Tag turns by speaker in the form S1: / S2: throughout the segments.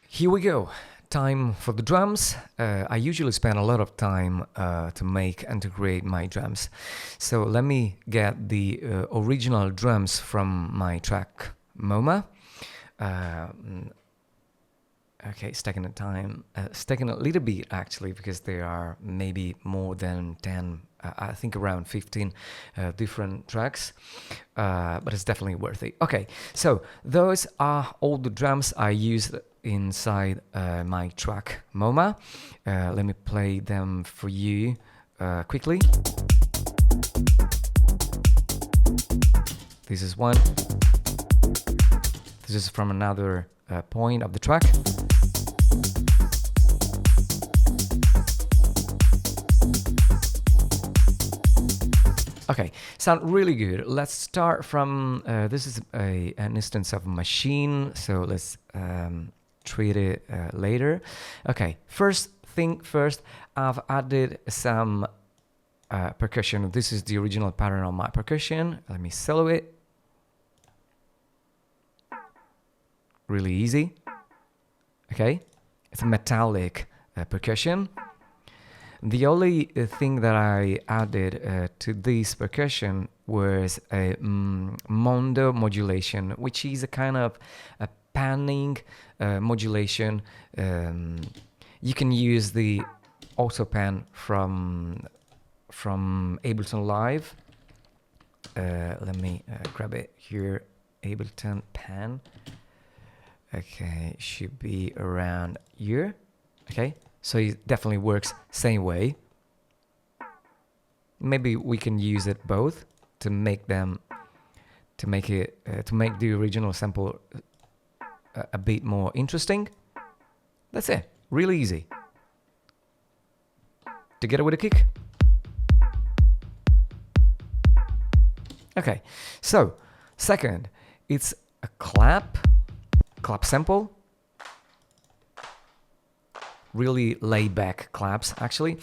S1: Here we go. Time for the drums. I usually spend a lot of time to make and to create my drums. So let me get the original drums from my track MoMA. Okay, it's taking a time. It's taking a little bit actually because there are maybe more than 10, I think around 15 different tracks, but it's definitely worth it. Okay, so those are all the drums I used inside my track MoMA. Let me play them for you quickly. This is one. This is from another point of the track. Okay, sound really good. Let's start from, this is an instance of a machine, so let's treat it later. Okay, first thing first, I've added some percussion. This is the original pattern on my percussion. Let me solo it. Really easy. Okay, it's a metallic percussion. The only thing that I added to this percussion was a mondo modulation, which is a kind of a panning modulation. You can use the auto pan from Ableton Live. Let me grab it here. Ableton pan. Okay, should be around here. Okay, so it definitely works same way. Maybe we can use it both to make them, to make the original sample a bit more interesting. That's it, really easy. Together with a kick. Okay, so second, it's a clap sample. Really laid back claps actually.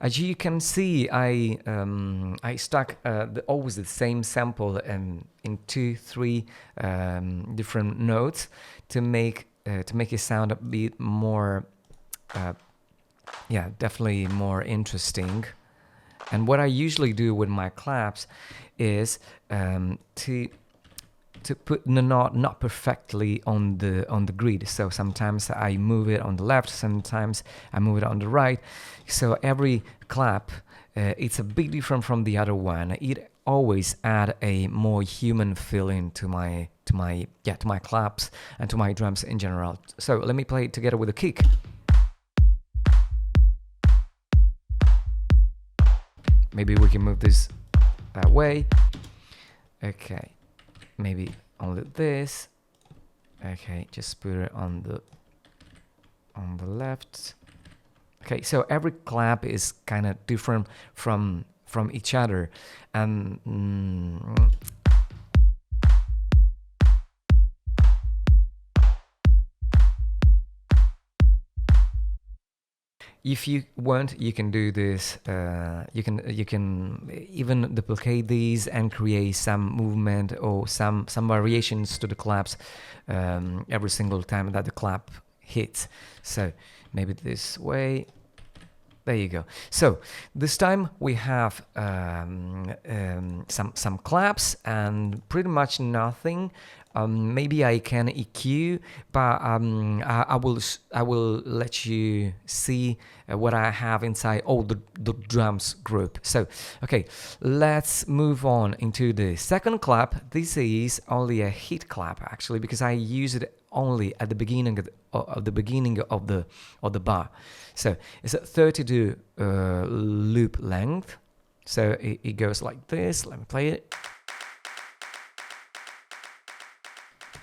S1: As you can see, I stuck always the same sample in 2-3 different notes to make it sound a bit more, yeah, definitely more interesting. And what I usually do with my claps is to put the knot not perfectly on the grid. So sometimes I move it on the left, sometimes I move it on the right. So every clap, it's a bit different from the other one. It always add a more human feeling to my claps and to my drums in general. So let me play it together with a kick. Maybe we can move this that way. Okay. Maybe only this. Okay, just put it on the left. Okay, so every clap is kind of different from each other, and if you want, you can do this. You can even duplicate these and create some movement or some variations to the claps every single time that the clap hits. So maybe this way. There you go. So this time we have some claps and pretty much nothing. Maybe I can EQ, but I will let you see what I have inside all the drums group. So okay, let's move on into the second clap. This is only a hit clap actually, because I use it only at the beginning of the bar. So it's a 32 loop length. So it goes like this. Let me play it.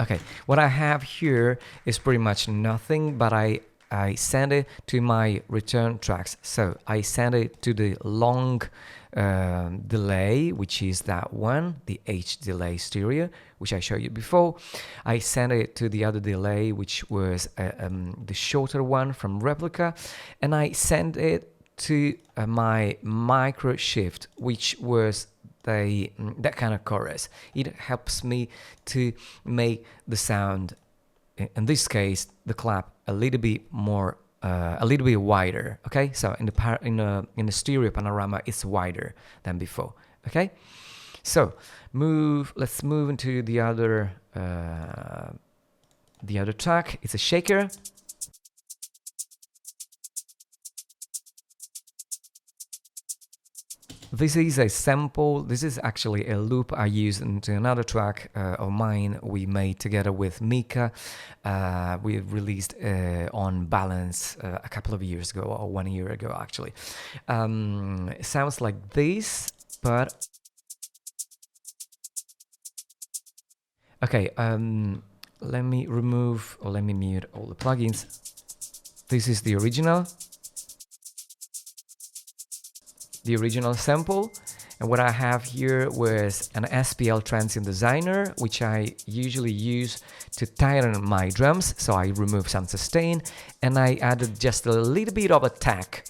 S1: Okay, what I have here is pretty much nothing, but I send it to my return tracks. So I send it to the long delay, which is that one, the H delay stereo, which I showed you before. I sent it to the other delay, which was the shorter one from Replica, and I sent it to my micro shift, which was that kind of chorus. It helps me to make the sound in this case, the clap a little bit more, a little bit wider. Okay, so in the stereo panorama, it's wider than before. Okay, so let's move into the other track. It's a shaker. This is a sample. This is actually a loop I used into another track of mine we made together with Mika. We released on Balance a couple of years ago, or 1 year ago actually. It sounds like this, but okay. Let me remove or let me mute all the plugins. This is the original sample, and what I have here was an SPL Transient Designer, which I usually use to tighten my drums. So I removed some sustain and I added just a little bit of attack.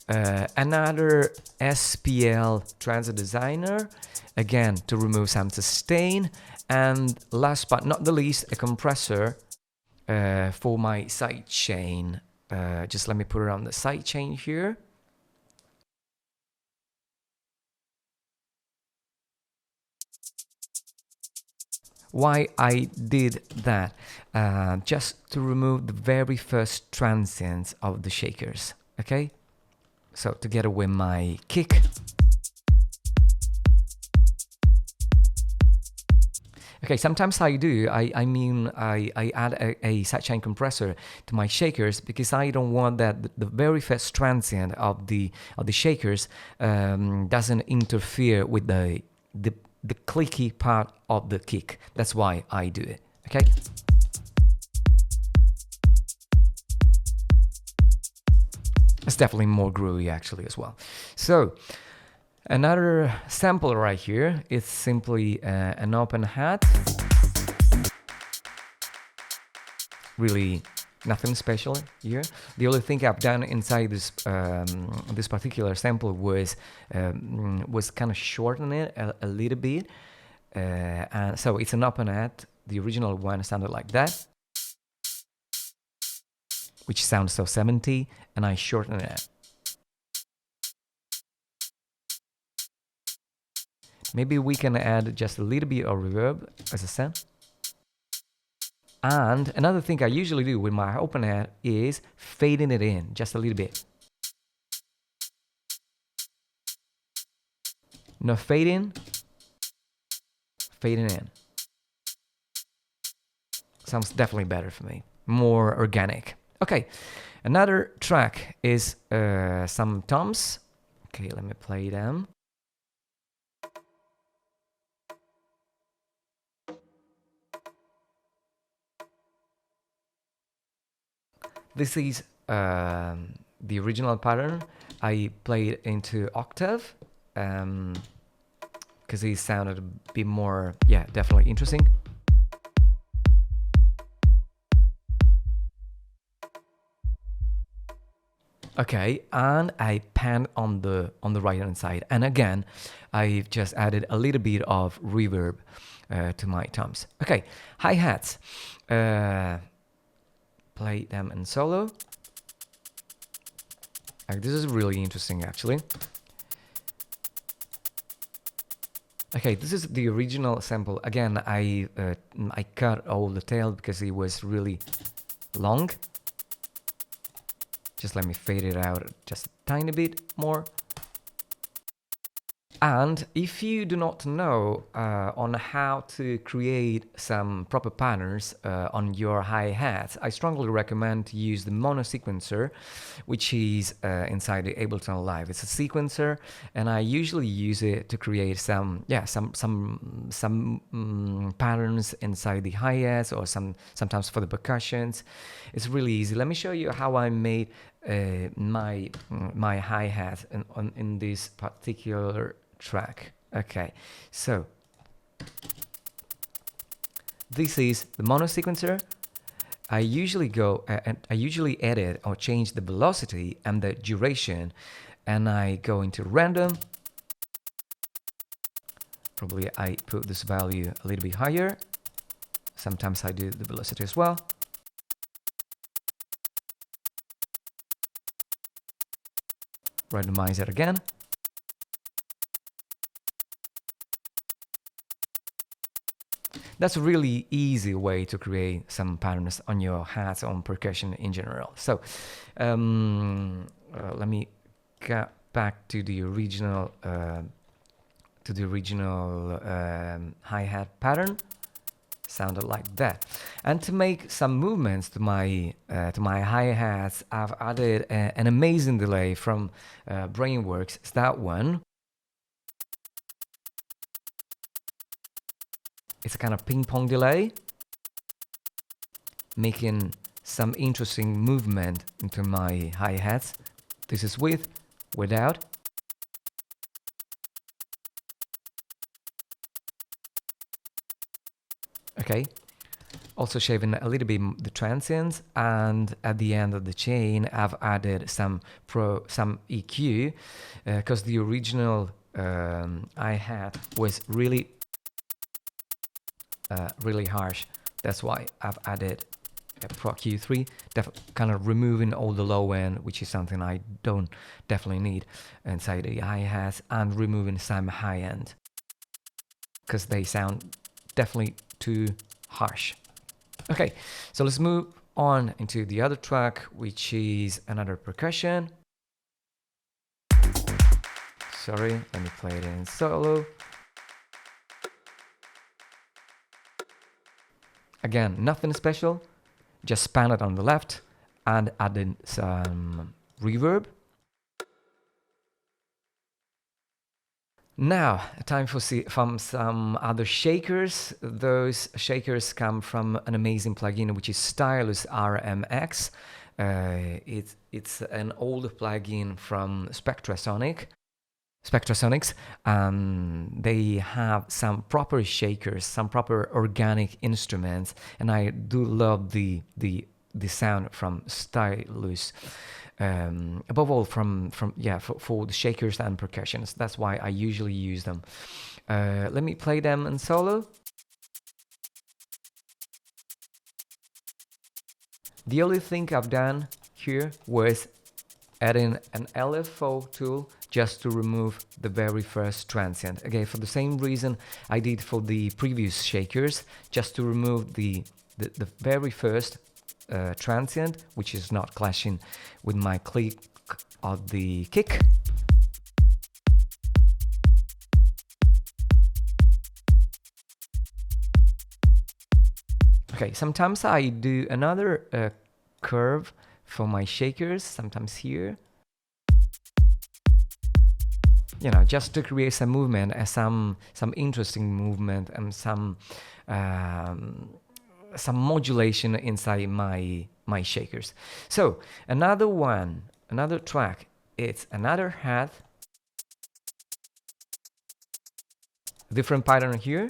S1: Another SPL Transient Designer, again to remove some sustain, and last but not the least, a compressor for my sidechain. Just let me put it on the sidechain here. Why I did that? Just to remove the very first transients of the shakers. Okay, so together with my kick. Okay, sometimes I do. I add a sidechain compressor to my shakers because I don't want that the very first transient of the shakers doesn't interfere with the clicky part of the kick. That's why I do it. Okay. It's definitely more groovy actually as well. So another sample right here is simply an open hat. Really nothing special here. The only thing I've done inside this this particular sample was kind of shorten it a little bit. And so it's an open hat. The original one sounded like that, which sounds so 70, and I shorten it. Maybe we can add just a little bit of reverb, as I said. And another thing I usually do with my open hat is fading it in just a little bit. No fading, fading in. Sounds definitely better for me, more organic. Okay, another track is some toms. Okay, let me play them. This is the original pattern. I played into octave because it sounded a bit more, yeah, definitely interesting. Okay, and I panned on the right hand side, and again, I've just added a little bit of reverb to my toms. Okay, hi-hats. Play them in solo. This is really interesting, actually. Okay, this is the original sample. Again, I cut all the tail because it was really long. Just let me fade it out just a tiny bit more. And if you do not know on how to create some proper patterns on your hi-hats, I strongly recommend to use the mono sequencer, which is inside the Ableton Live. It's a sequencer, and I usually use it to create some patterns inside the hi-hats, or sometimes for the percussions. It's really easy. Let me show you how I made my hi-hat in this particular track. Okay, so this is the mono sequencer. I usually go and I usually edit or change the velocity and the duration, and I go into random. Probably I put this value a little bit higher, Sometimes I do the velocity as well. Randomize it again. That's a really easy way to create some patterns on your hats, on percussion in general. So let me get back to the original hi-hat pattern. Sounded like that. And to make some movements to my hi-hats, I've added an amazing delay from Brainworks. It's that one. It's a kind of ping-pong delay, making some interesting movement into my hi-hats. This is with, without. Okay. Also shaving a little bit the transients, and at the end of the chain I've added some EQ because the original hi-hat was really harsh. That's why I've added a Pro Q3, kind of removing all the low end, which is something I don't definitely need inside the hi-hats, and removing some high end because they sound definitely too harsh. Okay, so let's move on into the other track, which is another percussion. Sorry, let me play it in solo. Again, nothing special, just span it on the left and adding some reverb. Now, time for some other shakers. Those shakers come from an amazing plugin, which is Stylus RMX. It's an old plugin from Spectrasonics. They have some proper shakers, some proper organic instruments, and I do love the sound from Stylus. Above all for the shakers and percussions. That's why I usually use them. Let me play them in solo. The only thing I've done here was adding an LFO tool just to remove the very first transient. Again, for the same reason I did for the previous shakers, just to remove the very first transient, which is not clashing with my click of the kick. Okay, sometimes I do another curve for my shakers, sometimes here. You know, just to create some movement, some interesting movement, and some modulation inside my shakers. So another track, it's another hat, different pattern here,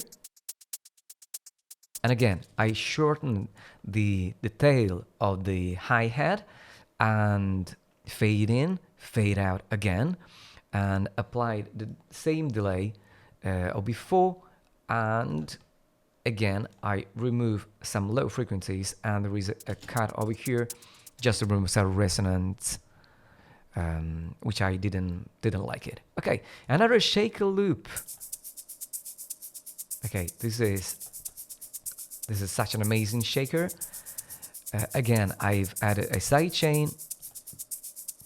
S1: and again I shorten the tail of the hi-hat and fade in, fade out again, and applied the same delay of before, and again I remove some low frequencies, and there is a cut over here just to remove some resonance, which I didn't like it. Okay, another shaker loop. Okay, this is such an amazing shaker. Again, I've added a side chain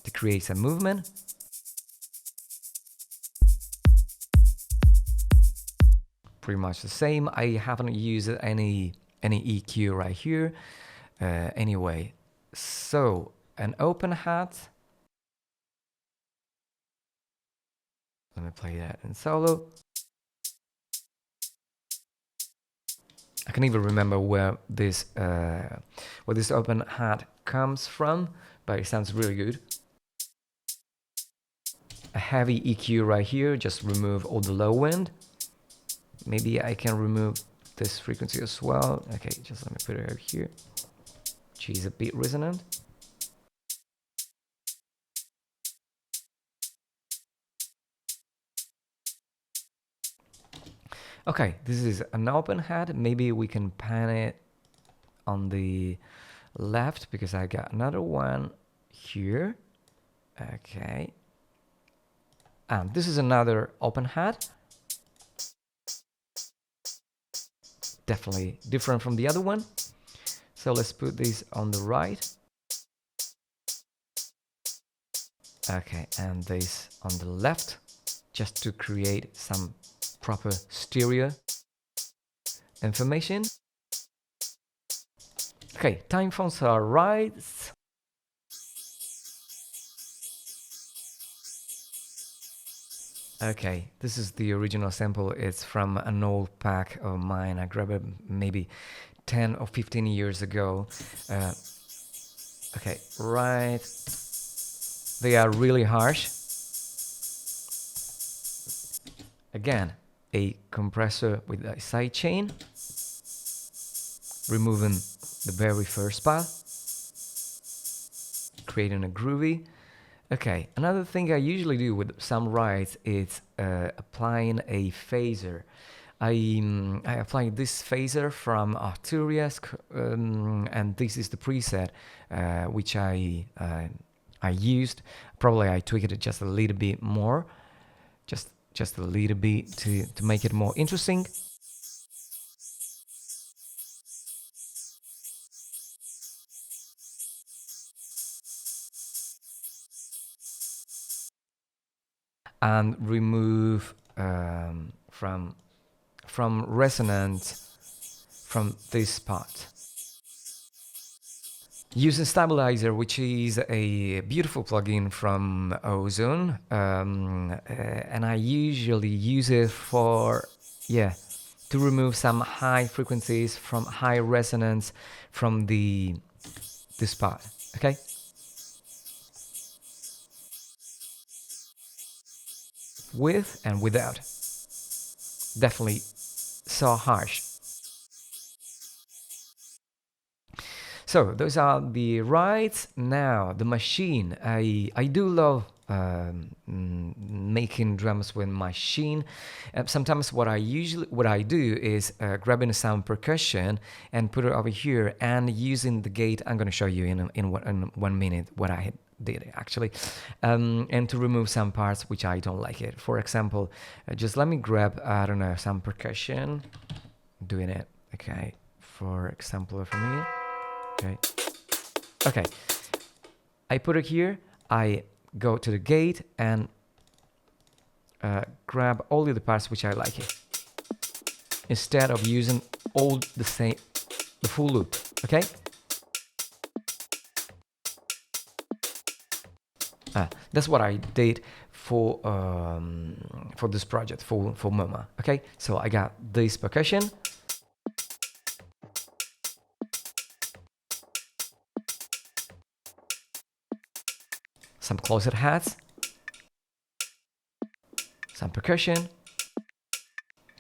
S1: to create some movement. Pretty much the same. I haven't used any EQ right here. Anyway, so an open hat. Let me play that in solo. I can even remember where this open hat comes from, but it sounds really good. A heavy EQ right here, just remove all the low end. Maybe I can remove this frequency as well. Okay, just let me put it over here, which is a bit resonant. Okay, this is an open hat. Maybe we can pan it on the left because I got another one here. Okay. And this is another open hat. Definitely different from the other one. So let's put this on the right. Okay, and this on the left, just to create some proper stereo information. Okay, time fonts are right. Okay, this is the original sample. It's from an old pack of mine. I grabbed it maybe 10 or 15 years ago. Okay, right. They are really harsh. Again, a compressor with a sidechain. Removing the very first path. Creating a groovy. Okay, another thing I usually do with some rides is applying a phaser. I apply this phaser from Arturia, and this is the preset which I used. Probably I tweaked it just a little bit more, just a little bit to make it more interesting. And remove from resonance from this part. Using Stabilizer, which is a beautiful plugin from Ozone, and I usually use it for, to remove some high frequencies from high resonance from this part, okay? With and without. Definitely so harsh. So those are the rides. Now the machine. I do love making drums with machine. Sometimes what I do is grabbing some percussion and put it over here and using the gate. I'm going to show you in 1 minute what I did actually, and to remove some parts which I don't like it. For example, just let me grab, I don't know, some percussion. Doing it. Okay. For example, for me. Okay, I put it here, I go to the gate and grab all the other parts which I like it, instead of using all the full loop, okay? That's what I did for this project, for MoMA, okay? So I got this percussion, some closet hats, some percussion,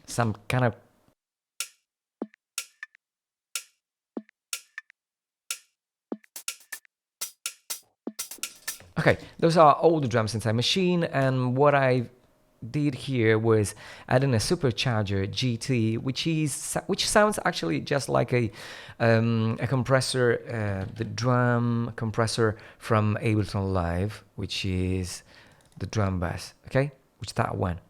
S1: some kind of okay, those are all the drums inside machine, and what I did here was adding a supercharger GT, which sounds actually just like a compressor, the drum compressor from Ableton Live, which is the drum bass, okay, which that one.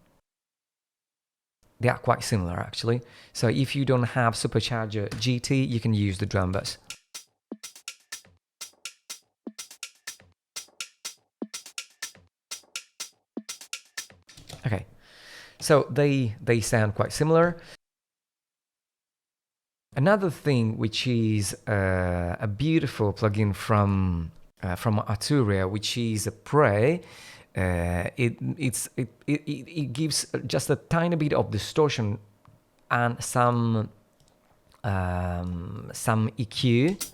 S1: They are quite similar actually. So if you don't have supercharger GT, you can use the drum bass. Okay, so they sound quite similar. Another thing which is a beautiful plugin from Arturia, which is a Prey. It gives just a tiny bit of distortion and some EQ.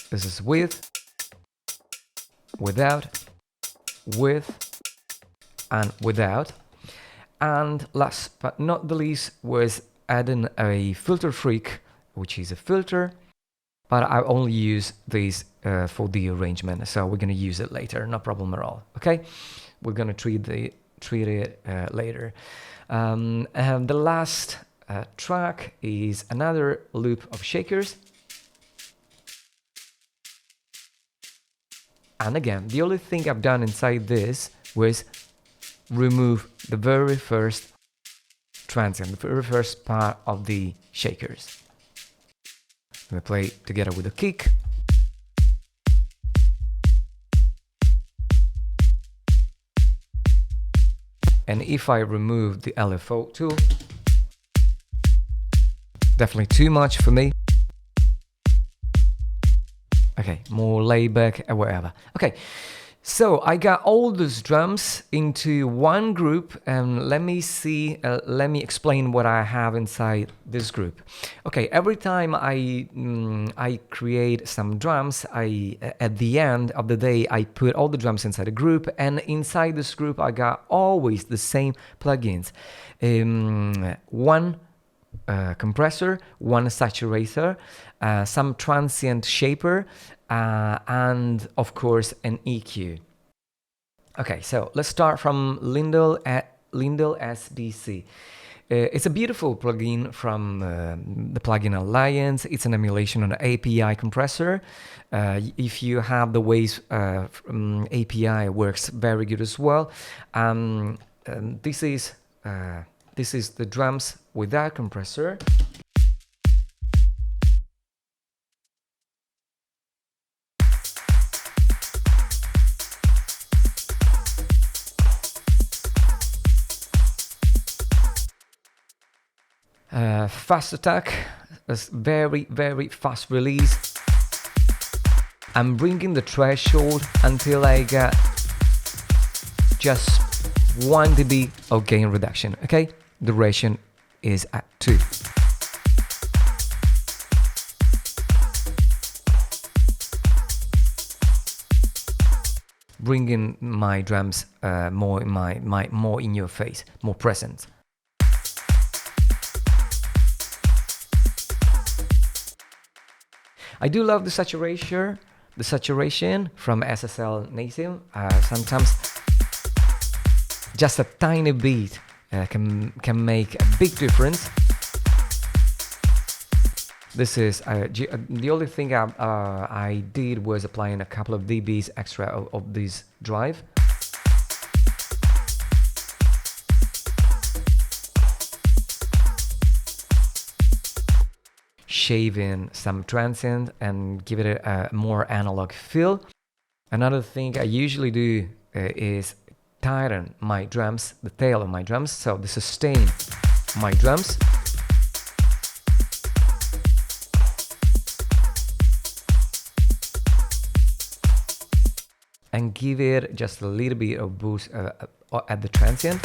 S1: This is with, without, with, and without. And last but not the least was adding a filter freak, which is a filter but I only use these for the arrangement, so we're gonna use it later, no problem at all. Okay, we're gonna treat it later. And the last track is another loop of shakers. And again, the only thing I've done inside this was remove the very first transient, the very first part of the shakers. We play together with the kick. And if I remove the LFO tool, definitely too much for me. Okay, more laid back and whatever. Okay, so I got all those drums into one group, and let me explain what I have inside this group. Okay, every time I create some drums, at the end of the day I put all the drums inside a group, and inside this group I got always the same plugins. One compressor, one saturator, some transient shaper, and of course an EQ. Okay, so let's start from Lindell SDC. It's a beautiful plugin from the Plugin Alliance. It's an emulation on an API compressor. If you have the Waves API, it works very good as well. This is the drums without compressor. Fast attack, very, very fast release. I'm bringing the threshold until I get just 1 dB of gain reduction, okay? Duration is at 2. Bringing my drums more in your face, more present. I do love the saturation from SSL Native. Sometimes just a tiny bit can make a big difference. This is the only thing I did was applying a couple of dBs extra of this drive. Shaving some transient and give it a more analog feel. Another thing I usually do is tighten my drums, the tail of my drums, so the sustain my drums. And give it just a little bit of boost at the transient.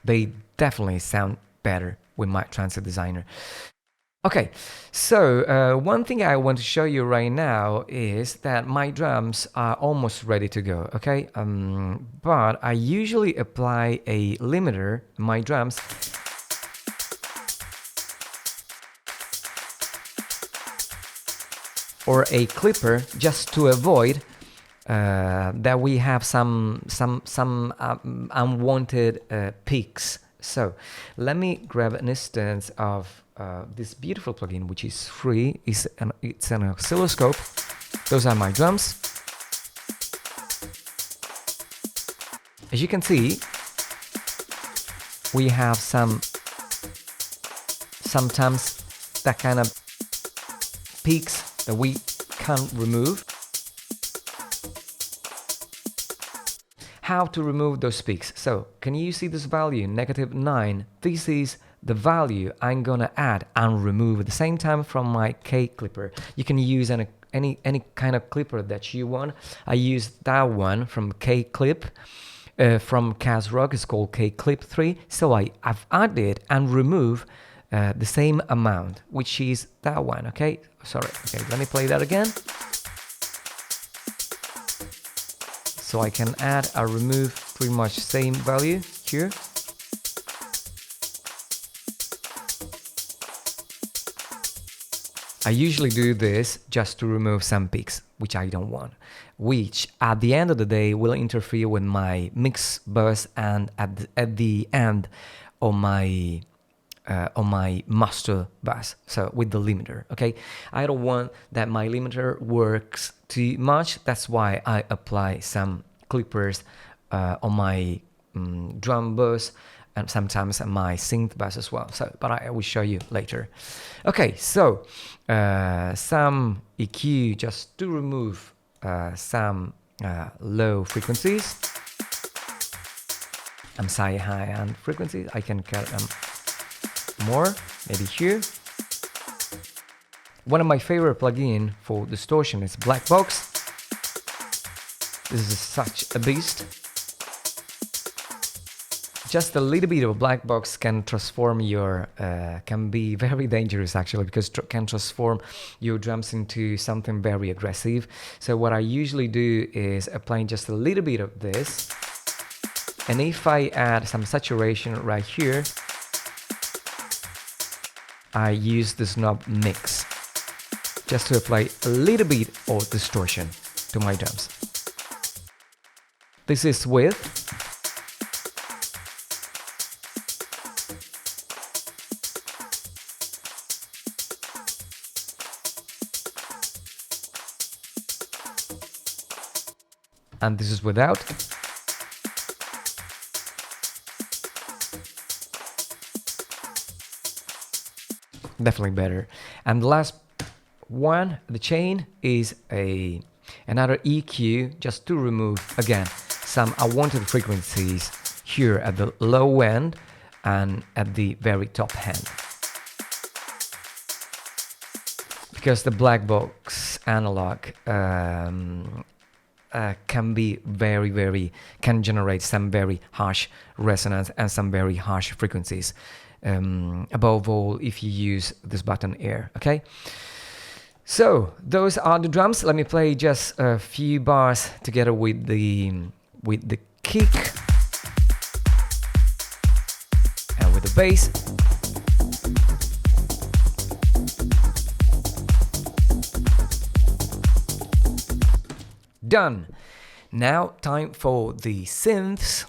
S1: They definitely sound better with my Transient Designer. Okay, so one thing I want to show you right now is that my drums are almost ready to go, okay? But I usually apply a limiter in my drums or a clipper just to avoid that we have some unwanted peaks. So let me grab an instance of this beautiful plugin, which is free. It's an oscilloscope. Those are my drums. As you can see, we have sometimes that kind of peaks that we can't remove. How to remove those peaks? So, can you see this value, -9? This is the value I'm gonna add and remove at the same time from my K clipper. You can use any kind of clipper that you want. I use that one from K Clip. From Kazrock, it's called K Clip 3. So I've added and removed the same amount, which is that one, okay? Sorry, okay, let me play that again. So I can add or remove pretty much same value here. I usually do this just to remove some peaks, which I don't want, which at the end of the day will interfere with my mix bus and at the end of my master bus, so with the limiter. Okay, I don't want that my limiter works too much. That's why I apply some clippers on my drum bus and sometimes my synth bus as well. So, but I will show you later. Okay, so some EQ just to remove some low frequencies. I'm high end frequencies. I can cut them more, maybe here. One of my favorite plugin for distortion is Black Box. This is such a beast. Just a little bit of Black Box can transform your, can be very dangerous actually, because can transform your drums into something very aggressive. So what I usually do is applying just a little bit of this. And if I add some saturation right here, I use the knob mix just to apply a little bit of distortion to my drums. This is with and this is without. Definitely better. And the last one, the chain, is another EQ just to remove again some unwanted frequencies here at the low end and at the very top end. Because the Black Box analog can be can generate some very harsh resonance and some very harsh frequencies. Above all, if you use this button here, okay? So those are the drums. Let me play just a few bars together with the kick and with the bass. Done. Now time for the synths.